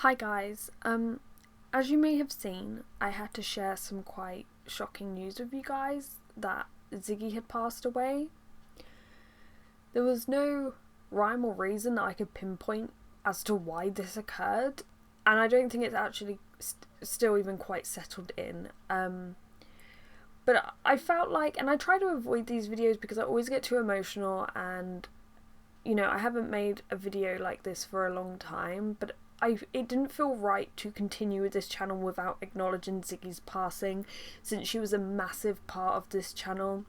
Hi guys, as you may have seen, I had to share some quite shocking news with you guys that Ziggy had passed away. There was no rhyme or reason that I could pinpoint as to why this occurred, and I don't think it's actually still even quite settled in. But I felt like, and I try to avoid these videos because I always get too emotional, and you know, I haven't made a video like this for a long time, but it didn't feel right to continue with this channel without acknowledging Ziggy's passing, since she was a massive part of this channel.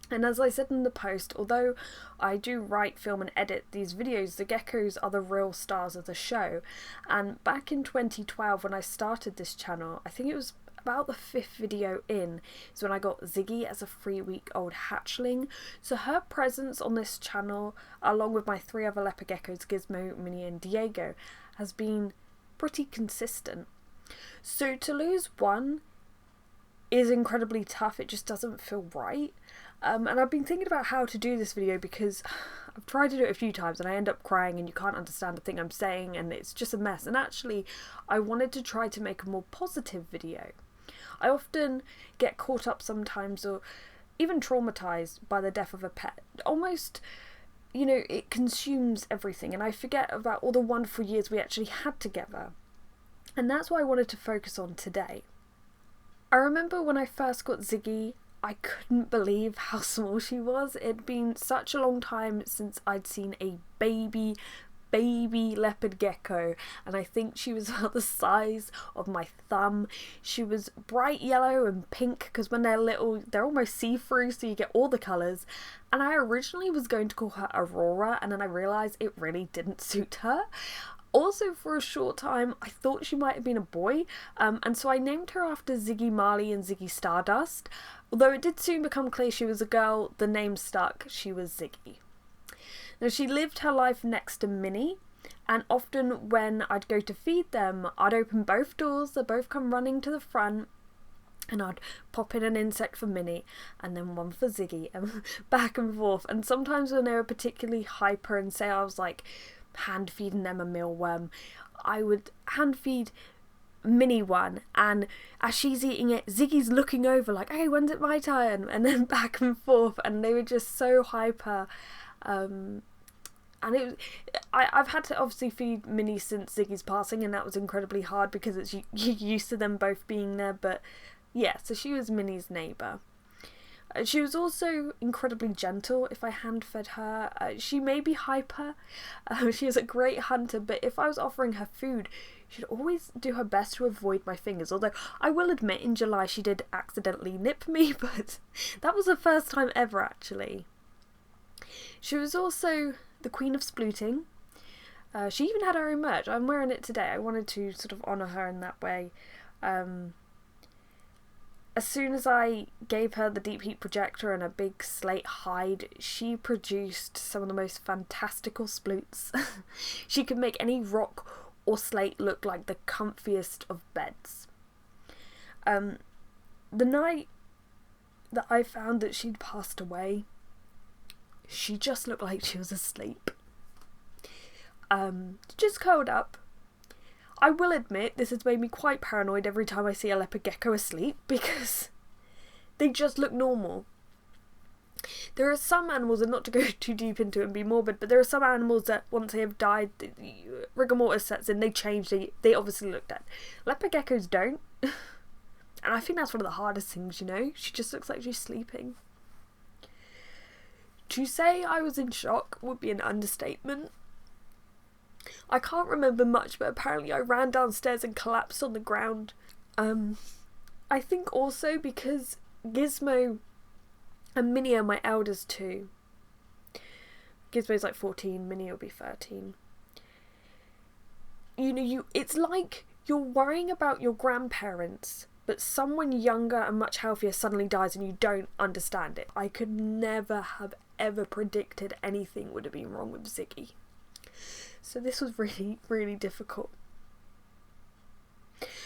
And as I said in the post, although I do write, film and edit these videos, the geckos are the real stars of the show. And back in 2012 when I started this channel, I think it was about the 5th video in, is when I got Ziggy as a 3-week-old hatchling. So her presence on this channel, along with my 3 other leopard geckos, Gizmo, Minnie and Diego, has been pretty consistent. So to lose one is incredibly tough. It just doesn't feel right. And I've been thinking about how to do this video because I've tried to do it a few times and I end up crying and you can't understand the thing I'm saying and it's just a mess. And actually I wanted to try to make a more positive video. I often get caught up sometimes, or even traumatized, by the death of a pet. Almost, you know, it consumes everything and I forget about all the wonderful years we actually had together. And that's what I wanted to focus on today. I remember when I first got Ziggy, I couldn't believe how small she was. It'd been such a long time since I'd seen a baby leopard gecko, and I think she was about the size of my thumb. She was bright yellow and pink because when they're little they're almost see-through, so you get all the colours. And I originally was going to call her Aurora, and then I realised it really didn't suit her. Also, for a short time I thought she might have been a boy, and so I named her after Ziggy Marley and Ziggy Stardust. Although it did soon become clear she was a girl, the name stuck, she was Ziggy. Now, she lived her life next to Minnie, and often when I'd go to feed them, I'd open both doors, they'd both come running to the front, and I'd pop in an insect for Minnie, and then one for Ziggy, and back and forth. And sometimes when they were particularly hyper and say I was like hand feeding them a mealworm, I would hand feed Minnie one, and as she's eating it, Ziggy's looking over like, hey, when's it my turn? And then back and forth, and they were just so hyper. And I've had to obviously feed Minnie since Ziggy's passing, and that was incredibly hard because it's you're used to them both being there. But yeah, so she was Minnie's neighbour. She was also incredibly gentle if I hand fed her. She may be hyper, she is a great hunter, but if I was offering her food, she'd always do her best to avoid my fingers. Although I will admit in July she did accidentally nip me, but that was the first time ever actually. She was also the queen of splooting. She even had her own merch. I'm wearing it today. I wanted to sort of honour her in that way. As soon as I gave her the deep heat projector and a big slate hide, she produced some of the most fantastical sploots. She could make any rock or slate look like the comfiest of beds. The night that I found that she'd passed away, she just looked like she was asleep. Just curled up. I will admit this has made me quite paranoid every time I see a leopard gecko asleep because they just look normal. There are some animals, and not to go too deep into it and be morbid, but there are some animals that once they have died, rigor mortis sets in, they change, they obviously look dead. Leopard geckos don't. And I think that's one of the hardest things, you know? She just looks like she's sleeping. To say I was in shock would be an understatement. I can't remember much, but apparently I ran downstairs and collapsed on the ground. I think also because Gizmo and Minnie are my eldest too. Gizmo's like 14, Minnie will be 13. You know, it's like you're worrying about your grandparents, but someone younger and much healthier suddenly dies and you don't understand it. I could never have ever predicted anything would have been wrong with Ziggy. So this was really, really difficult.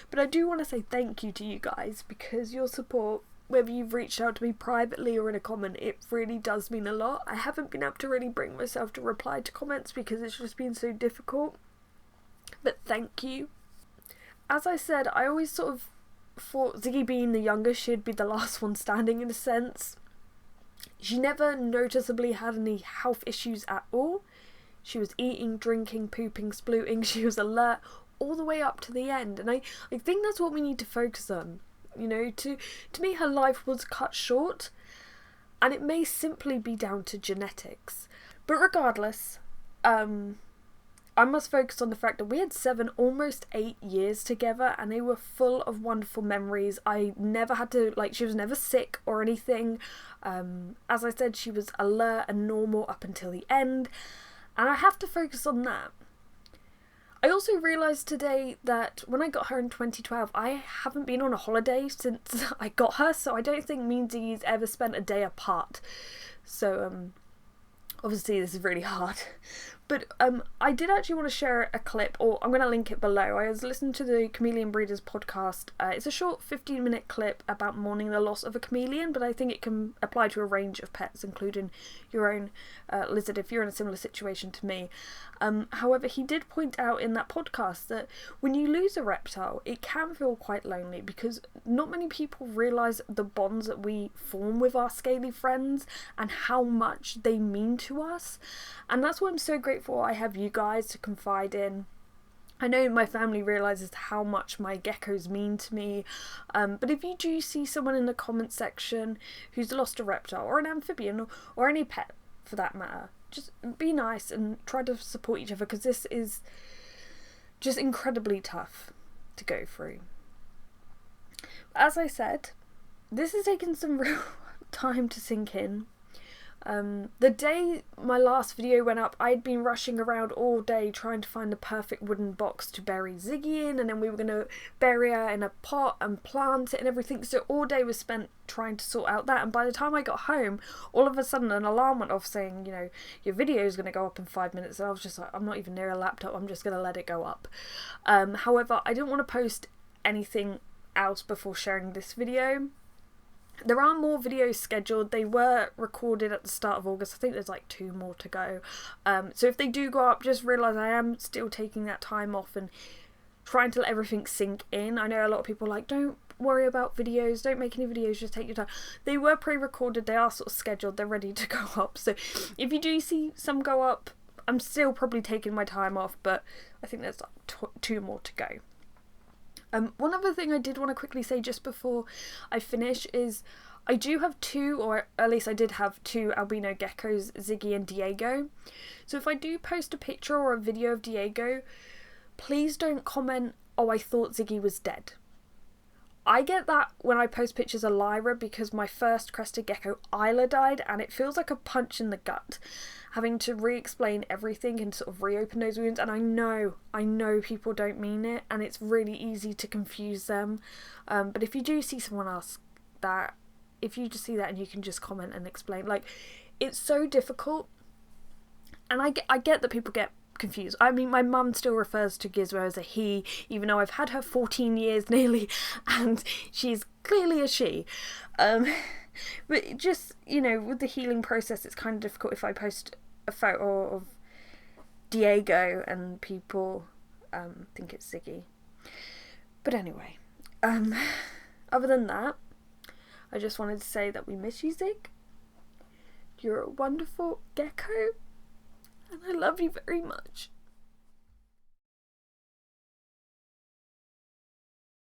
But I do want to say thank you to you guys, because your support, whether you've reached out to me privately or in a comment, it really does mean a lot. I haven't been able to really bring myself to reply to comments because it's just been so difficult. But thank you. as I said, I always sort of thought Ziggy being the youngest, she'd be the last one standing in a sense. She never noticeably had any health issues at all. She was eating, drinking, pooping, splooting. She was alert all the way up to the end. And I think that's what we need to focus on. You know, to me, her life was cut short. And it may simply be down to genetics. But regardless, I must focus on the fact that we had 7, almost 8 years together, and they were full of wonderful memories. I never had to, she was never sick or anything. As I said, she was alert and normal up until the end, and I have to focus on that. I also realised today that when I got her in 2012, I haven't been on a holiday since I got her, so I don't think me and Ziggy's ever spent a day apart. So, obviously this is really hard. But I did actually want to share a clip, or I'm going to link it below. I was listening to the Chameleon Breeders podcast. It's a short 15-minute clip about mourning the loss of a chameleon, but I think it can apply to a range of pets, including your own lizard, if you're in a similar situation to me. However, he did point out in that podcast that when you lose a reptile, it can feel quite lonely, because not many people realise the bonds that we form with our scaly friends and how much they mean to us. And that's why I'm so grateful I have you guys to confide in. I know my family realises how much my geckos mean to me, but if you do see someone in the comment section who's lost a reptile or an amphibian or any pet for that matter, just be nice and try to support each other, because this is just incredibly tough to go through. As I said, this has taken some real time to sink in. The day my last video went up, I'd been rushing around all day trying to find the perfect wooden box to bury Ziggy in, and then we were going to bury her in a pot and plant it and everything, so all day was spent trying to sort out that. And by the time I got home, all of a sudden an alarm went off saying, you know, your video is going to go up in 5 minutes, and I was just like, I'm not even near a laptop, I'm just going to let it go up. However, I didn't want to post anything else before sharing this video. There are more videos scheduled. They were recorded at the start of August. I think there's 2 more to go. So if they do go up, just realise I am still taking that time off and trying to let everything sink in. I know a lot of people are like, don't worry about videos, don't make any videos, just take your time. They were pre-recorded, they are sort of scheduled, they're ready to go up. So if you do see some go up, I'm still probably taking my time off, but I think there's 2 more to go. One other thing I did want to quickly say just before I finish is I do have 2, or at least I did have 2 albino geckos, Ziggy and Diego. So if I do post a picture or a video of Diego, please don't comment, oh, I thought Ziggy was dead. I get that when I post pictures of Lyra, because my first crested gecko, Isla, died, and it feels like a punch in the gut, having to re-explain everything and sort of reopen those wounds. And I know people don't mean it, and it's really easy to confuse them. But if you do see someone else that, if you just see that and you can just comment and explain, it's so difficult. And I get that people get confused. I mean, my mum still refers to Gizmo as a he, even though I've had her 14 years nearly, and she's clearly a she. But just, you know, with the healing process, it's kind of difficult if I post a photo of Diego and people think it's Ziggy. But anyway, other than that, I just wanted to say that we miss you, Zig. You're a wonderful gecko, and I love you very much.